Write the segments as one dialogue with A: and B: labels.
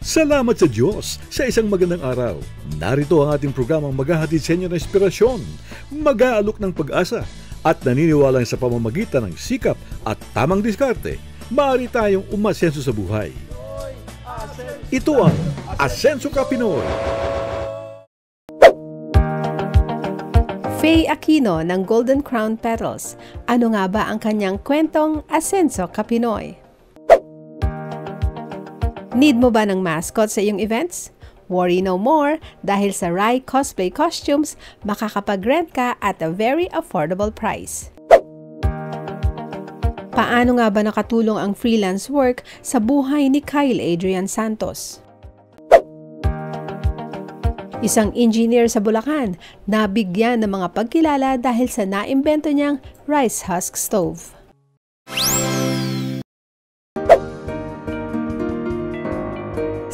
A: Salamat sa Diyos sa isang magandang araw. Narito ang ating programang maghahatid sa inyo ng inspirasyon, mag-aalok ng pag-asa, at naniniwala sa pamamagitan ng sikap at tamang diskarte, maaari tayong umasenso sa buhay. Ito ang Asenso Ka Pinoy.
B: Faye Aquino ng Golden Crown Petals. Ano nga ba ang kanyang kwentong Asenso Ka Pinoy? Need mo ba ng mascot sa iyong events? Worry no more dahil sa Rai Cosplay Costumes, makakapag-rent ka at a very affordable price. Paano nga ba nakatulong ang freelance work sa buhay ni Kyle Adrian Santos? Isang engineer sa Bulacan, nabigyan ng mga pagkilala dahil sa naimbento niyang rice husk stove.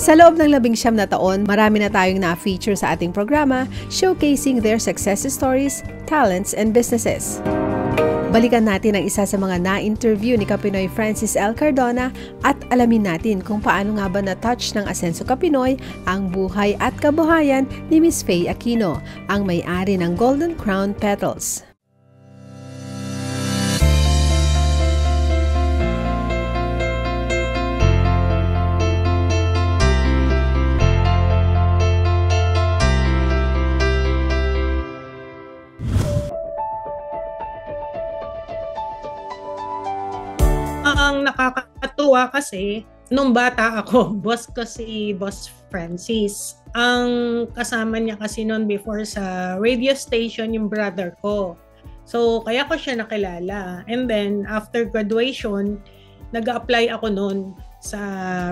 B: Sa loob ng 19 na taon, marami na tayong na-feature sa ating programa showcasing their success stories, talents, and businesses. Balikan natin ang isa sa mga na-interview ni Kapinoy Francis L. Cardona at alamin natin kung paano nga ba na-touch ng Asenso Ka Pinoy ang buhay at kabuhayan ni Miss Faye Aquino, ang may-ari ng Golden Crown Petals.
C: Ang nakakatuwa kasi, nung bata ako, boss ko si Boss Francis. Ang kasama niya kasi noon before sa radio station yung brother ko. So, kaya ko siya nakilala. And then, after graduation, nag-apply ako noon sa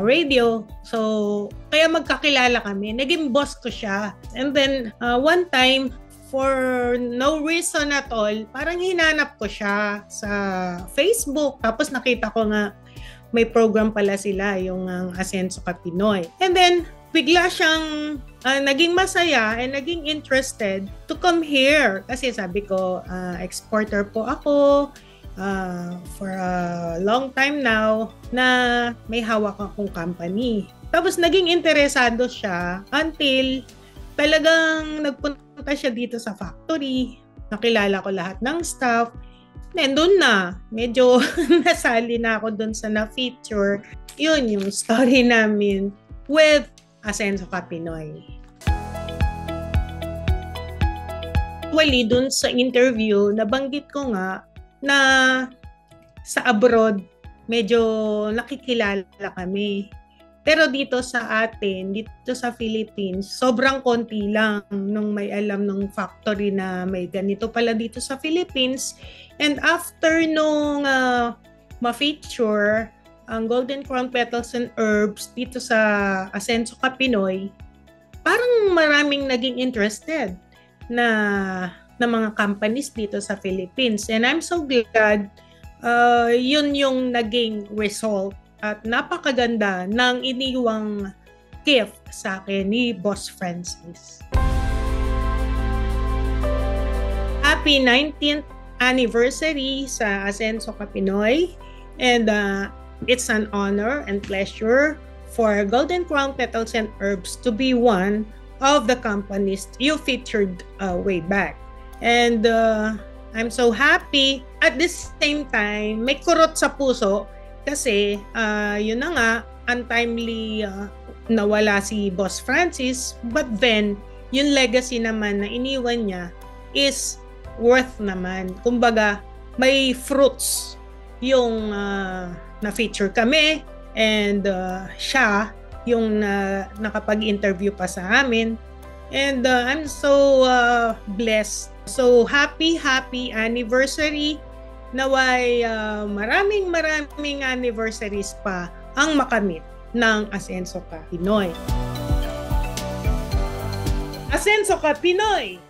C: radio. So, kaya magkakilala kami. Naging boss ko siya. And then, one time, for no reason at all, parang hinanap ko siya sa Facebook. Tapos nakita ko nga may program pala sila, yung Asenso Ka Pinoy. And then, bigla siyang naging masaya and naging interested to come here. Kasi sabi ko, exporter po ako for a long time now na may hawak akong company. Tapos naging interesado siya until talagang nagpunta siya dito sa factory. Nakilala ko lahat ng staff. Then doon na, medyo nasali na ako doon sa na-feature. Yun yung story namin with Asenso Ka Pinoy. Actually, doon sa interview, nabanggit ko nga na sa abroad, medyo nakikilala kami. Pero dito sa atin, dito sa Philippines, sobrang konti lang nung may alam ng factory na may ganito pala dito sa Philippines. And after nung ma-feature ang Golden Crown Petals and Herbs dito sa Asenso Ka Pinoy, parang maraming naging interested na mga companies dito sa Philippines. And I'm so glad yun yung naging result. At napakaganda ng iniwang gift sa akin ni Boss Francis. Happy 19th anniversary sa Asenso Ka Pinoy. And it's an honor and pleasure for Golden Crown Petals and Herbs to be one of the companies you featured way back. And I'm so happy. At the same time, may kurot sa puso. Kasi, yun na nga, untimely nawala si Boss Francis. But then, yung legacy naman na iniwan niya is worth naman. Kumbaga, may fruits yung na-feature kami. And siya, yung nakapag-interview pa sa amin. And I'm so blessed. So, happy anniversary. Naway maraming anniversaries pa ang makamit ng Asenso Ka Pinoy. Asenso Ka Pinoy!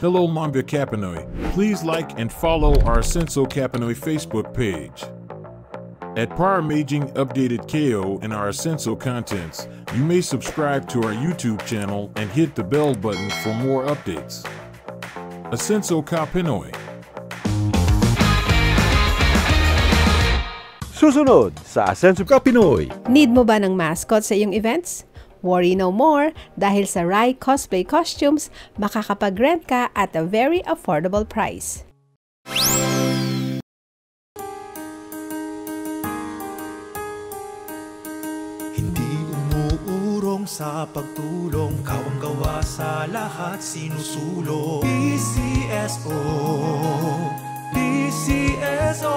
D: Hello, Mambia Kapinoy. Please like and follow our Asenso Ka Pinoy Facebook page. At para maging updated KO in our Asenso contents, you may subscribe to our YouTube channel and hit the bell button for more updates. Asenso Ka Pinoy.
A: Susunod sa Asenso Ka Pinoy.
B: Need mo ba ng mascot sa iyong events? Worry no more dahil sa Rai Cosplay Costumes, makakapag-rent ka at a very affordable price.
E: Hindi umuurong sa pagtulong, kawang gawa sa lahat sinusulong. PCSO, PCSO.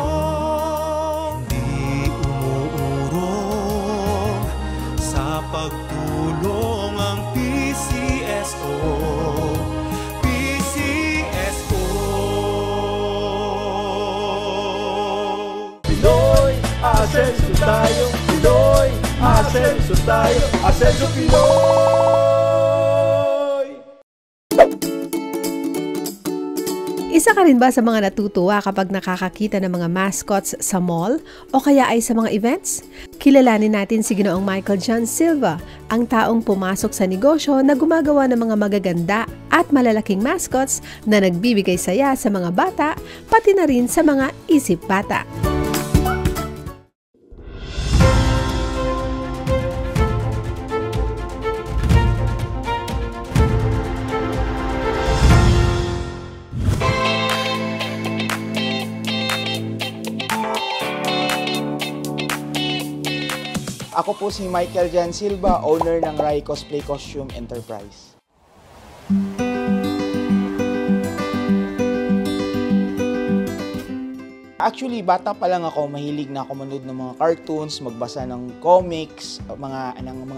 E: Hindi umuurong sa pagtulong ang PCSO, PCSO.
A: Pinoy, Asenso tayo. Pinoy, Asenso tayo. Asenso Pinoy!
B: Isa ka rin ba sa mga natutuwa kapag nakakakita ng mga mascots sa mall o kaya ay sa mga events? Kilalanin natin si Ginoong Michael John Silva, ang taong pumasok sa negosyo na gumagawa ng mga magaganda at malalaking mascots na nagbibigay saya sa mga bata, pati na rin sa mga isip bata.
F: Ako po si Michael Jan Silva, owner ng Rai Cosplay Costume Enterprise. Actually, bata pa lang ako, mahilig na ako manood ng mga cartoons, magbasa ng comics, mga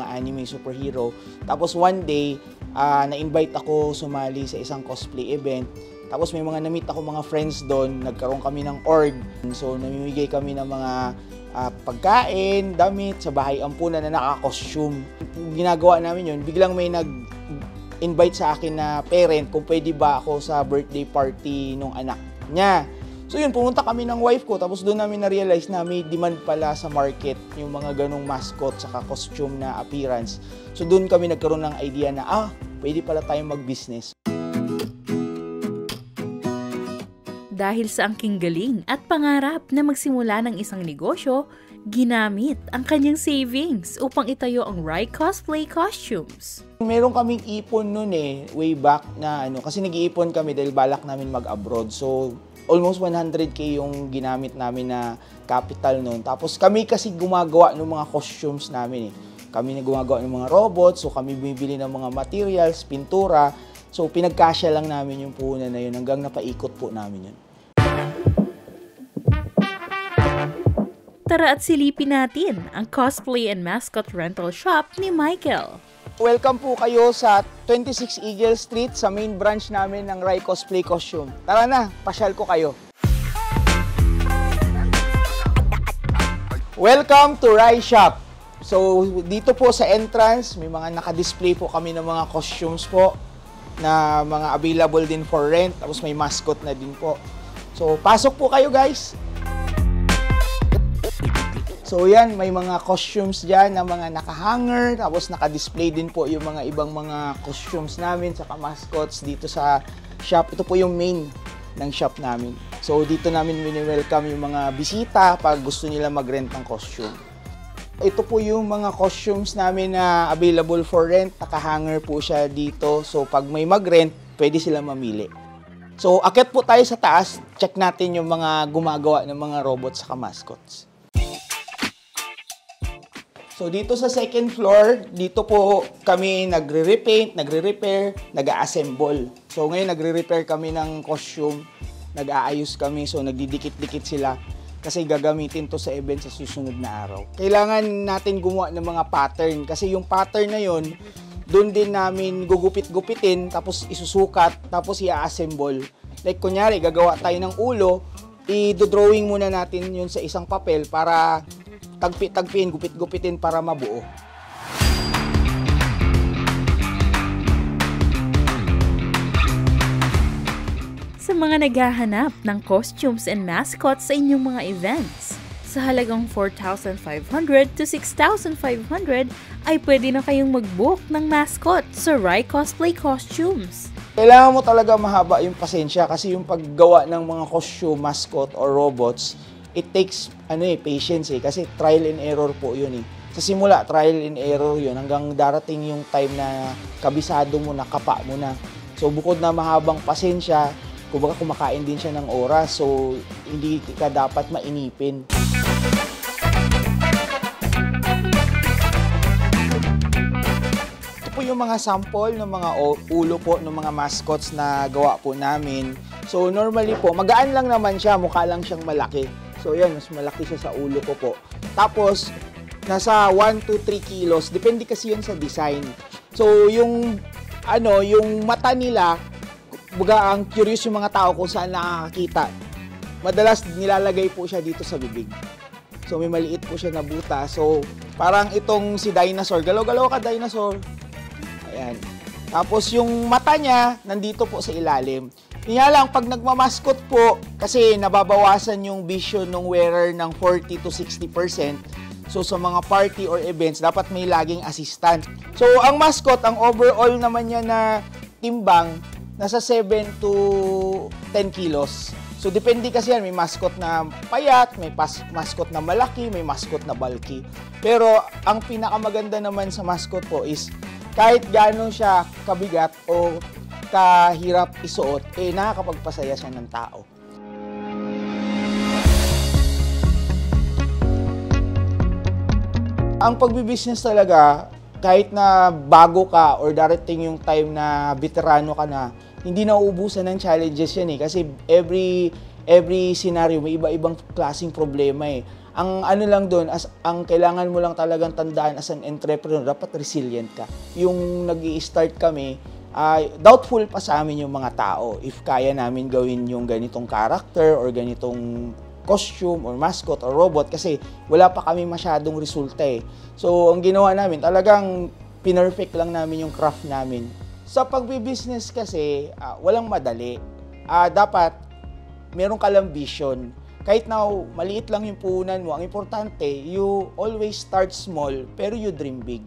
F: anime superhero. Tapos one day, na-invite ako sumali sa isang cosplay event. Tapos may mga na-meet ako mga friends doon, nagkaroon kami ng org. So namimigay kami ng mga pagkain, damit, sa bahay ampunan na naka-costume. Ginagawa namin yun, biglang may nag-invite sa akin na parent kung pwede ba ako sa birthday party nung anak niya. So yun, pumunta kami ng wife ko, tapos doon namin na-realize na may demand pala sa market yung mga ganong mascot saka costume na appearance. So doon kami nagkaroon ng idea na, pwede pala tayong mag-business.
G: Dahil sa angking galing at pangarap na magsimula ng isang negosyo, ginamit ang kanyang savings upang itayo ang Rai Cosplay Costumes.
F: Meron kaming ipon noon way back na kasi nag-iipon kami dahil balak namin mag-abroad. So almost 100k yung ginamit namin na capital noon. Tapos kami kasi gumagawa ng mga costumes namin Kami na gumagawa ng mga robots, so kami bumibili ng mga materials, pintura. So pinagkasya lang namin yung puhunan na yun hanggang napaikot po namin yun.
G: Tara at silipin natin ang cosplay and mascot rental shop ni Michael.
F: Welcome po kayo sa 26 Eagle Street sa main branch namin ng Rai Cosplay Costume. Tara na, pasyal ko kayo. Welcome to Rai Shop. So dito po sa entrance, may mga naka-display po kami ng mga costumes po na mga available din for rent. Tapos may mascot na din po. So pasok po kayo guys. So yan, may mga costumes dyan na mga naka-hanger, tapos naka-display din po yung mga ibang mga costumes namin, saka mascots dito sa shop. Ito po yung main ng shop namin. So dito namin wini-welcome yung mga bisita pag gusto nila mag-rent ng costume. Ito po yung mga costumes namin na available for rent, naka-hanger po siya dito. So pag may mag-rent, pwede sila mamili. So akyat po tayo sa taas, check natin yung mga gumagawa ng mga robots saka mascots. So dito sa second floor, dito po kami nagre-repaint, nagre-repair, nag-assemble. So ngayon nagre-repair kami ng costume, nag-aayos kami, so nagdidikit-dikit sila kasi gagamitin to sa event sa susunod na araw. Kailangan natin gumawa ng mga pattern kasi yung pattern na yon, doon din namin gugupit-gupitin, tapos isusukat, tapos i-assemble. Like kunyari, gagawa tayo ng ulo, i-drawing muna natin yun sa isang papel para tagpi-tagpiin, gupit-gupitin para mabuo.
G: Sa mga naghahanap ng costumes and mascots sa inyong mga events, sa halagang 4,500 to 6,500 ay pwede na kayong mag-book ng mascot sa Rai Cosplay Costumes.
F: Kailangan mo talaga mahaba yung pasensya kasi yung paggawa ng mga costume, mascot, or robots, it takes patience kasi trial and error po yun Sa simula, trial and error yun hanggang darating yung time na kabisado mo na, kapa mo na. So bukod na mahabang pasensya, kumbaga kumakain din siya ng oras. So hindi ka dapat mainipin. Ito po yung mga sample ng mga ulo po ng mga mascots na gawa po namin. So normally po, magaan lang naman siya, mukha lang siyang malaki. So yan, mas malaki siya sa ulo ko po. Tapos, nasa 1 to 3 kilos, depende kasi yun sa design. So, yung mata nila, baga ang curious yung mga tao kung saan nakakakita. Madalas nilalagay po siya dito sa bibig. So, may maliit po siya na buta. So, parang itong si dinosaur, galaw-galaw ka dinosaur. Ayan. Tapos, yung mata niya, nandito po sa ilalim. Kaya lang, pag nagmamaskot po, kasi nababawasan yung vision ng wearer ng 40 to 60%. So, sa mga party or events, dapat may laging assistant. So, ang mascot, ang overall naman niya na timbang, nasa 7 to 10 kilos. So, depende kasi yan. May mascot na payat, may mascot na malaki, may mascot na bulky. Pero, ang pinakamaganda naman sa mascot po is, kahit gano'n siya kabigat o kahirap isuot, nakakapagpasaya siya ng tao. Ang pagbibusiness talaga, kahit na bago ka or darating yung time na veterano ka na, hindi nauubusan ng challenges yan Kasi every scenario, may iba-ibang klaseng problema Ang lang doon, ang kailangan mo lang talagang tandaan as an entrepreneur, dapat resilient ka. Yung nag-i-start kami, doubtful pa sa amin yung mga tao if kaya namin gawin yung ganitong character or ganitong costume or mascot or robot kasi wala pa kami masyadong resulta So, ang ginawa namin, talagang pinerfect lang namin yung craft namin. Sa pagbibusiness kasi, walang madali. Dapat, meron ka lang vision. Kahit na maliit lang yung puhunan mo, ang importante, you always start small, pero you dream big.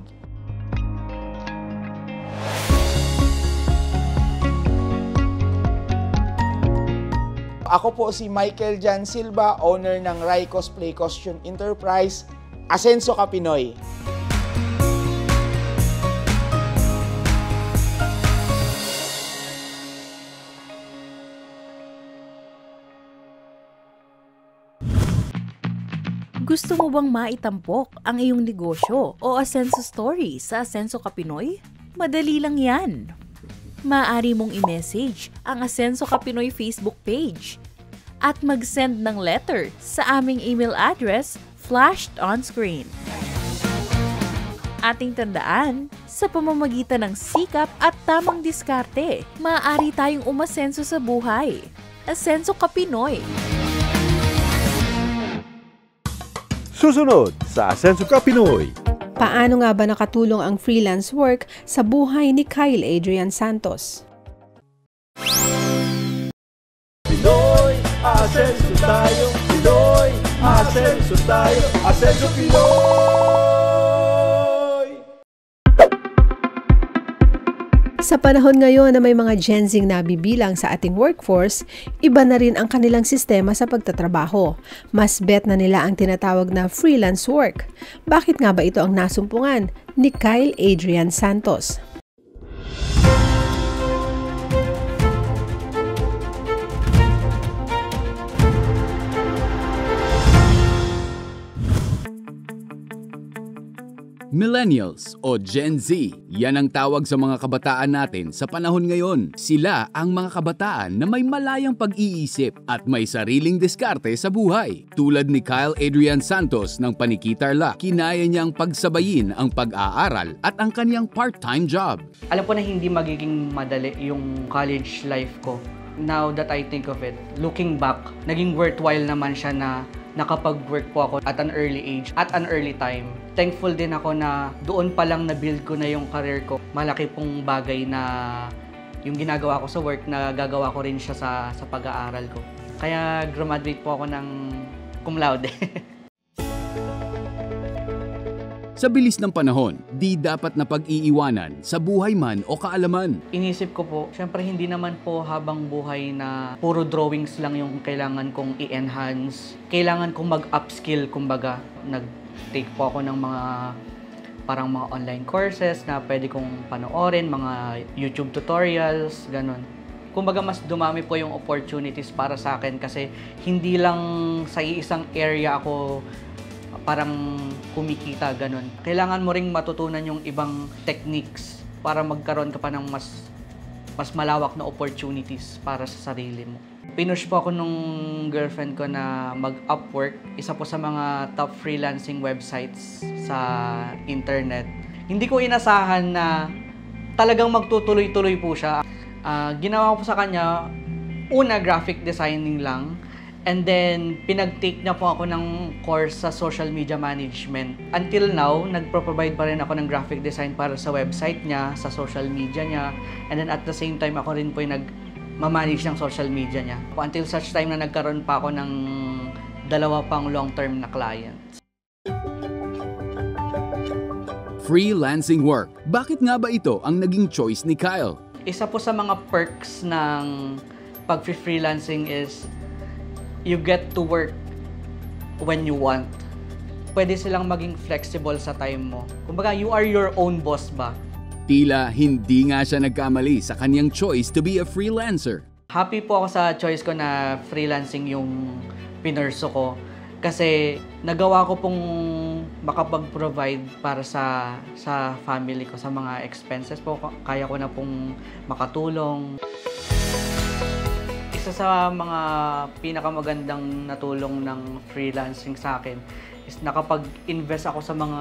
F: Ako po si Michael Jan Silva, owner ng Rai Cosplay Costume Enterprise, Asenso ka Pinoy.
G: Gusto mo bang maitampok ang iyong negosyo o Asenso story sa Asenso ka Pinoy? Madali lang yan. Maaari mong i-message ang Asenso ka Pinoy Facebook page at mag-send ng letter sa aming email address flashed on screen. Ating tandaan, sa pamamagitan ng sikap at tamang diskarte, maaari tayong umasenso sa buhay. Asenso ka Pinoy.
A: Susunod sa Asenso ka Pinoy.
B: Paano nga ba nakatulong ang freelance work sa buhay ni Kyle Adrian Santos?
A: Pinoy, asenso tayo. Pinoy, asenso tayo. Asenso Pinoy!
B: Sa panahon ngayon na may mga Gen Z nabibilang sa ating workforce, iba na rin ang kanilang sistema sa pagtatrabaho. Mas bet na nila ang tinatawag na freelance work. Bakit nga ba ito ang nasumpungan ni Kyle Adrian Santos?
H: Millennials o Gen Z, yan ang tawag sa mga kabataan natin sa panahon ngayon. Sila ang mga kabataan na may malayang pag-iisip at may sariling diskarte sa buhay. Tulad ni Kyle Adrian Santos ng Panikitarla, kinaya niyang pagsabayin ang pag-aaral at ang kaniyang part-time job.
I: Alam ko na hindi magiging madali yung college life ko. Now that I think of it, looking back, naging worthwhile naman siya na nakapag-work po ako at an early age, at an early time. Thankful din ako na doon pa lang na-build ko na yung career ko. Malaki pong bagay na yung ginagawa ko sa work, na gagawa ko rin siya sa pag-aaral ko. Kaya graduate po ako ng cum laude.
H: Sa bilis ng panahon, di dapat na pag-iiwanan sa buhay man o kaalaman.
I: Inisip ko po, syempre hindi naman po habang buhay na puro drawings lang yung kailangan kong i-enhance. Kailangan kong mag-upskill, kumbaga. Nag-take po ako ng mga parang mga online courses na pwede kong panoorin, mga YouTube tutorials, ganun. Kumbaga mas dumami po yung opportunities para sa akin kasi hindi lang sa isang area ako parang kumikita, ganun. Kailangan mo ring matutunan yung ibang techniques para magkaroon ka pa ng mas malawak na opportunities para sa sarili mo. Pinush po ako nung girlfriend ko na mag-Upwork, isa po sa mga top freelancing websites sa internet. Hindi ko inasahan na talagang magtutuloy-tuloy po siya. Ginawa ko po sa kanya, una graphic designing lang, and then pinag-take niya po ako ng course sa social media management. Until now, nagpro-provide pa rin ako ng graphic design para sa website niya, sa social media niya, and then at the same time ako rin po yung nag-manage ng social media niya. Until such time na nagkaroon pa ako ng 2 pang long-term na clients.
H: Freelancing work. Bakit nga ba ito ang naging choice ni Kyle?
I: Isa po sa mga perks ng pag-freelancing is you get to work when you want. Pwede silang maging flexible sa time mo. Kumbaga, you are your own boss ba?
H: Tila hindi nga siya nagkamali sa kanyang choice to be a freelancer.
I: Happy po ako sa choice ko na freelancing yung pinurso ko. Kasi nagawa ko pong makapag-provide para sa family ko, sa mga expenses po. Kaya ko na pong makatulong. Isa sa mga pinakamagandang natulong ng freelancing sa akin is nakapag-invest ako sa mga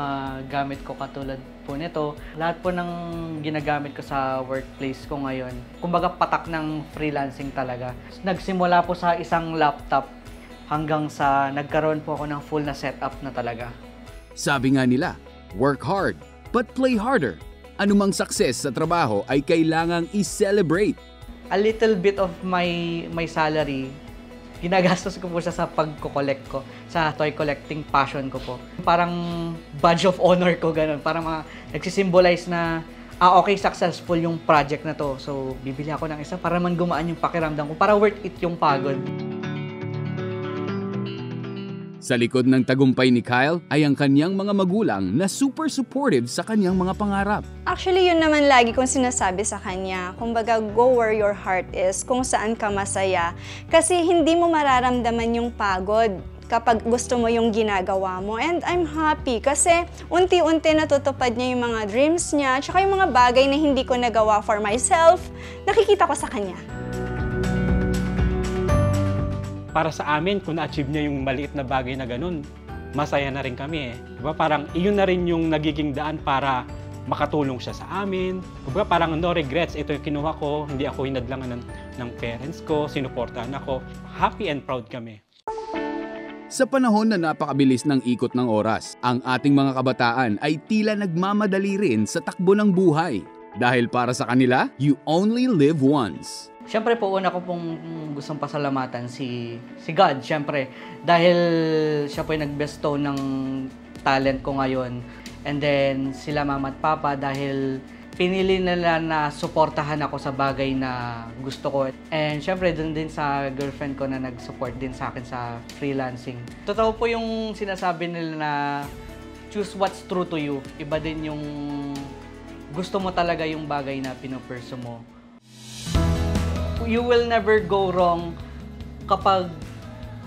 I: gamit ko katulad po nito. Lahat po ng ginagamit ko sa workplace ko ngayon, kumbaga patak ng freelancing talaga. Nagsimula po sa isang laptop hanggang sa nagkaroon po ako ng full na setup na talaga.
H: Sabi nga nila, work hard, but play harder. Anumang success sa trabaho ay kailangang i-celebrate.
I: A little bit of my salary, ginagastos ko po siya sa pagko-collect ko, sa toy collecting passion ko po. Parang badge of honor ko, ganun. Parang nagsisimbolize na, okay, successful yung project na to. So, bibili ako ng isa para man gumaan yung pakiramdam ko, para worth it yung pagod.
H: Sa likod ng tagumpay ni Kyle ay ang kanyang mga magulang na super supportive sa kanyang mga pangarap.
J: Actually, yun naman lagi kong sinasabi sa kanya. Kumbaga, go where your heart is, kung saan ka masaya. Kasi hindi mo mararamdaman yung pagod kapag gusto mo yung ginagawa mo. And I'm happy kasi unti-unti natutupad niya yung mga dreams niya, tsaka yung mga bagay na hindi ko nagawa for myself, nakikita ko sa kanya.
K: Para sa amin, kung na-achieve niya yung maliit na bagay na ganun, masaya na rin kami eh. Diba? Parang iyon na rin yung nagiging daan para makatulong siya sa amin. Diba? Parang no regrets, ito yung kinuha ko, hindi ako hinadlangan ng parents ko, sinuportahan ako. Happy and proud kami.
H: Sa panahon na napakabilis ng ikot ng oras, ang ating mga kabataan ay tila nagmamadali rin sa takbo ng buhay. Dahil para sa kanila, you only live once.
I: Siyempre po, una ko pong gustong pasalamatan si God, siyempre. Dahil siya po yung nag-bestow ng talent ko ngayon. And then, sila mama at papa dahil pinili nila na suportahan ako sa bagay na gusto ko. And siyempre, dun din sa girlfriend ko na nag-support din sa akin sa freelancing. Totoo po yung sinasabi nila na choose what's true to you. Iba din yung gusto mo talaga yung bagay na pinupursu mo. You will never go wrong kapag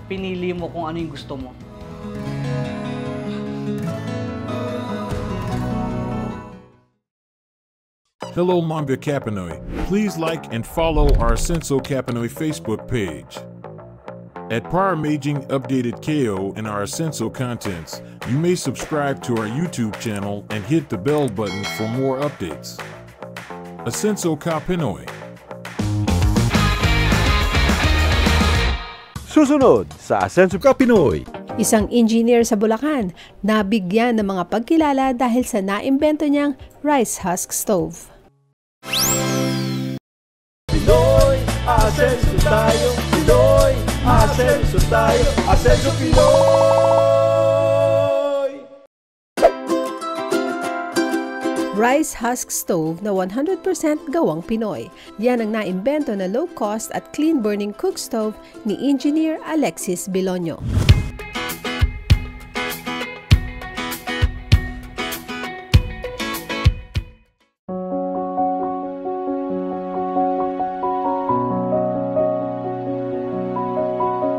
I: pinili mo kung ano yung gusto mo.
D: Hello, Mambia Kapinoy. Please like and follow our Senso Kapinoy Facebook page. At Paramaging Updated KO and our Senso contents, you may subscribe to our YouTube channel and hit the bell button for more updates. Senso Kapinoy.
A: Susunod sa Senso Kapinoy.
B: Isang engineer sa Bulacan, nabigyan ng mga pagkilala dahil sa naimbento niyang rice husk stove.
E: Pinoy, asenso tayo. Pinoy, asenso tayo. Asenso Pinoy!
B: rice husk stove na 100% gawang Pinoy. Yan ang naimbento na low-cost at clean-burning cook stove ni Engineer Alexis Bilonio.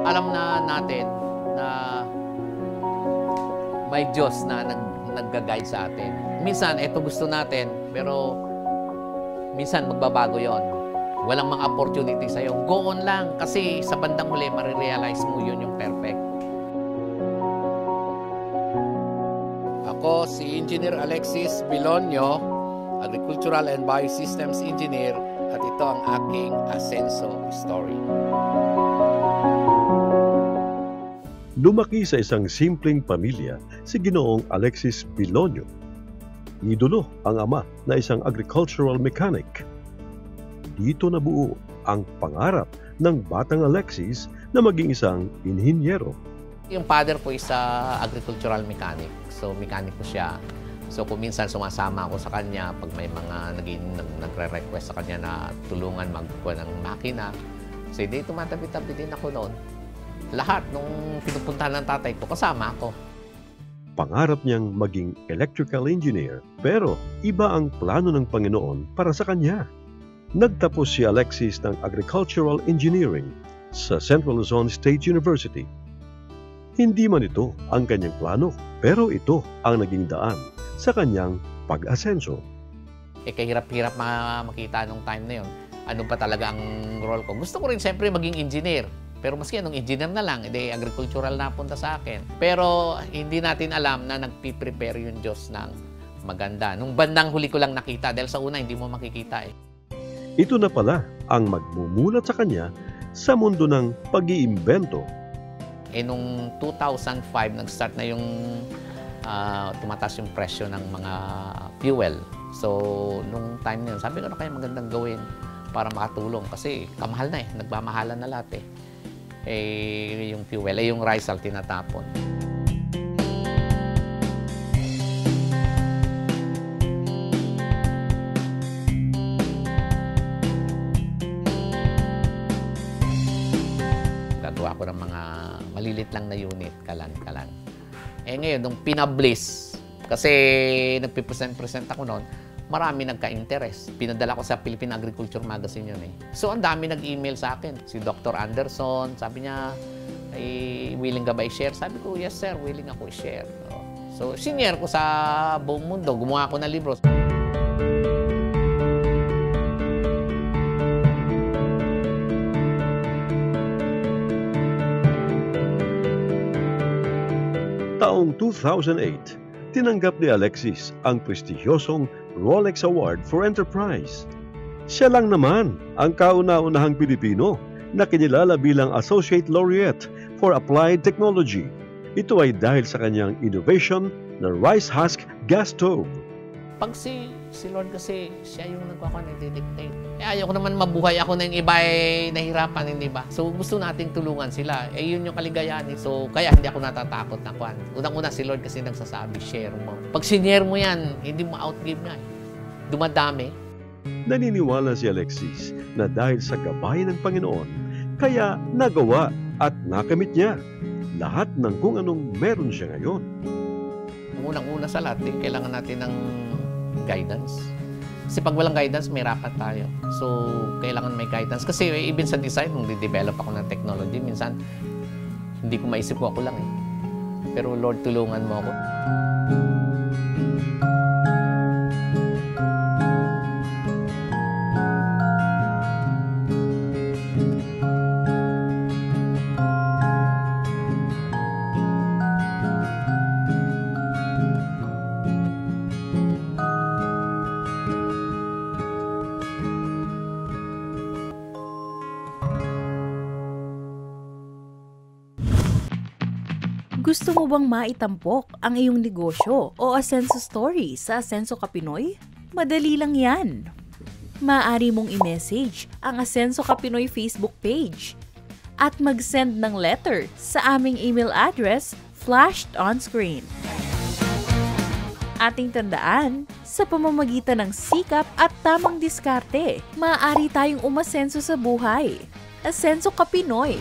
L: Alam na natin na may Diyos na nag-guide sa atin. Minsan, ito gusto natin, pero minsan magbabago yon. Walang mga opportunity sa'yo. Go on lang, kasi sa bandang huli, marirealize mo yun yung perfect. Ako si Engineer Alexis Bilonio, Agricultural and Biosystems Engineer, at ito ang aking Asenso story.
M: Lumaki sa isang simpleng pamilya si Ginoong Alexis Bilonio. Idolo ang ama na isang agricultural mechanic. Dito nabuo ang pangarap ng batang Alexis na maging isang inhinyero.
L: Yung father ko is agricultural mechanic. So, mekaniko siya. So, kung minsan sumasama ako sa kanya, pag may mga nagre-request sa kanya na tulungan magkuha ng makina, so hindi, tumatabi-tabi din ako noon. Lahat nung pinupuntahan ng tatay ko, kasama ako.
M: Pangarap niyang maging electrical engineer, pero iba ang plano ng Panginoon para sa kanya. Nagtapos si Alexis ng Agricultural Engineering sa Central Luzon State University. Hindi man ito ang kanyang plano, pero ito ang naging daan sa kanyang pag-asenso.
L: Kahirap-hirap makita nung time na yun. Ano pa talaga ang role ko? Gusto ko rin siyempre maging engineer. Pero maski anong engineer na lang, hindi agricultural na punta sa akin. Pero hindi natin alam na nagpiprepare yung Diyos ng maganda. Nung bandang huli ko lang nakita, dahil sa una hindi mo makikita eh.
M: Ito na pala ang magmumulat sa kanya sa mundo ng pag-iimbento.
L: Nung 2005, nag-start na yung tumataas yung presyo ng mga fuel. So, nung time na yun, sabi ko na kaya magandang gawin para makatulong. Kasi kamahal na eh, nagmamahalan na lahat eh. Yung fuel, yung rice al tinatapon. Gagawa ko ng mga malilit lang na unit, kalan-kalan. Ngayon, nung pinablis, kasi nagpipresent ako noon, marami nagka-interest. Pinadala ko sa Philippine Agriculture Magazine yun eh. So, ang dami nag-email sa akin. Si Dr. Anderson, sabi niya, willing ka ba i-share? Sabi ko, yes sir, willing ako i-share. So, sinare ko sa buong mundo. Gumawa ako ng libro.
M: Taong 2008, tinanggap ni Alexis ang prestigyosong Rolex Award for Enterprise. Siya lang naman ang kauna-unahang Pilipino na kinilala bilang Associate Laureate for Applied Technology. Ito ay dahil sa kanyang innovation na rice husk gas stove.
L: Pag si Lord kasi, siya yung nagdidictate. Ayoko naman mabuhay ako na yung iba ay nahirapan, hindi ba? So gusto nating tulungan sila. Yun yung kaligayahan. So kaya hindi ako natatakot na kwan. Unang-una si Lord kasi nagsasabi, share mo. Pag sinare mo yan, hindi mo outgive nga. Dumadami.
M: Naniniwala si Alexis na dahil sa gabay ng Panginoon, kaya nagawa at nakamit niya lahat ng kung anong meron siya ngayon.
L: Unang-una sa lahat, kailangan natin ng guidance. Kasi pag walang guidance, may rapat tayo. So, kailangan may guidance. Kasi even sa design, nung di-develop ako ng technology, minsan, hindi ko maisip ko ako lang eh. Pero Lord, tulungan mo ako.
G: Gusto mo bang maitampok ang iyong negosyo o Asenso story sa Asenso Ka Pinoy? Madali lang yan. Maaari mong i-message ang Asenso Ka Pinoy Facebook page at mag-send ng letter sa aming email address flashed on screen. Ating tandaan, Sa pamamagitan ng sikap at tamang diskarte, maaari tayong umasenso sa buhay. Asenso ka Pinoy!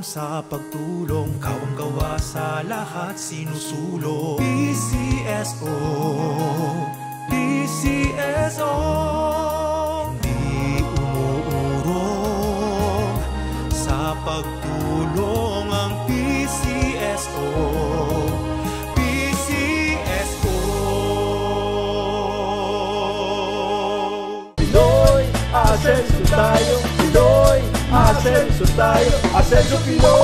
N: Sa pagtulong, kawang gawa sa lahat sinusulong. PCSO, PCSO, hindi umuurong sa pagtulong ang PCSO. PCSO.
E: Pinoy, asenso tayo. Pinoy, asenso tayo. Asenso Pinoy!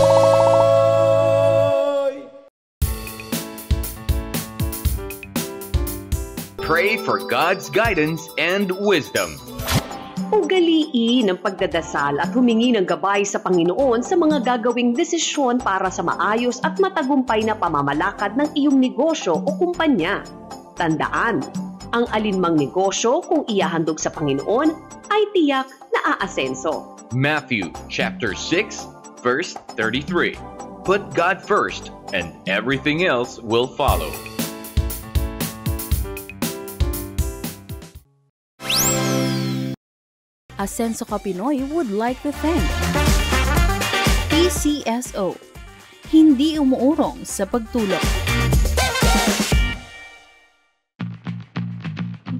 O: Pray for God's guidance and wisdom.
P: Ugaliin ang pagdadasal at humingi ng gabay sa Panginoon sa mga gagawing desisyon para sa maayos at matagumpay na pamamalakad ng iyong negosyo o kumpanya. Tandaan, ang alinmang negosyo kung ihahandog sa Panginoon ay tiyak na aasenso.
O: Matthew chapter 6, verse 33. Put God first, and everything else will follow.
G: Asenso ka Pinoy would like to thank PCSO, hindi umuurong sa pagtulong.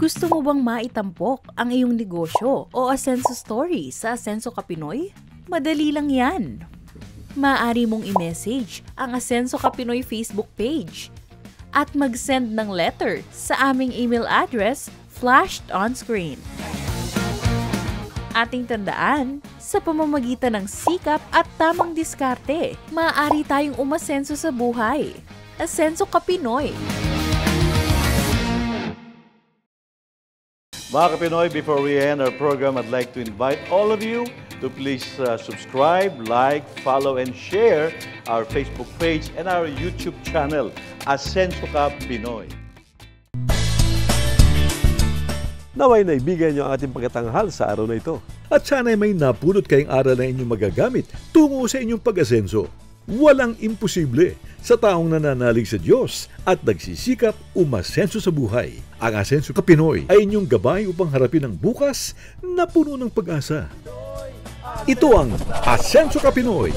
G: Gusto mo bang maitampok ang iyong negosyo o asenso story sa Asenso ka Pinoy? Madali lang yan. Maaari mong i-message ang Asenso ka Pinoy Facebook page at mag-send ng letter sa aming email address flashed on screen. Ating tandaan, sa pamamagitan ng sikap at tamang diskarte, maaari tayong umasenso sa buhay. Asenso ka Pinoy!
E: Mga Kapinoy, before we end our program, I'd like to invite all of you to please subscribe, like, follow, and share our Facebook page and our YouTube channel, Asenso ka Pinoy.
A: Naway naibigan niyo ang ating pagkatanghal sa araw na ito. At sana'y may napulot kayong aral na inyong magagamit tungo sa inyong pag-asenso. Walang imposible sa taong nananalig sa Diyos at nagsisikap umasenso sa buhay. Ang Asenso ka Pinoy ay inyong gabay upang harapin ang bukas na puno ng pag-asa. Ito ang Asenso ka Pinoy.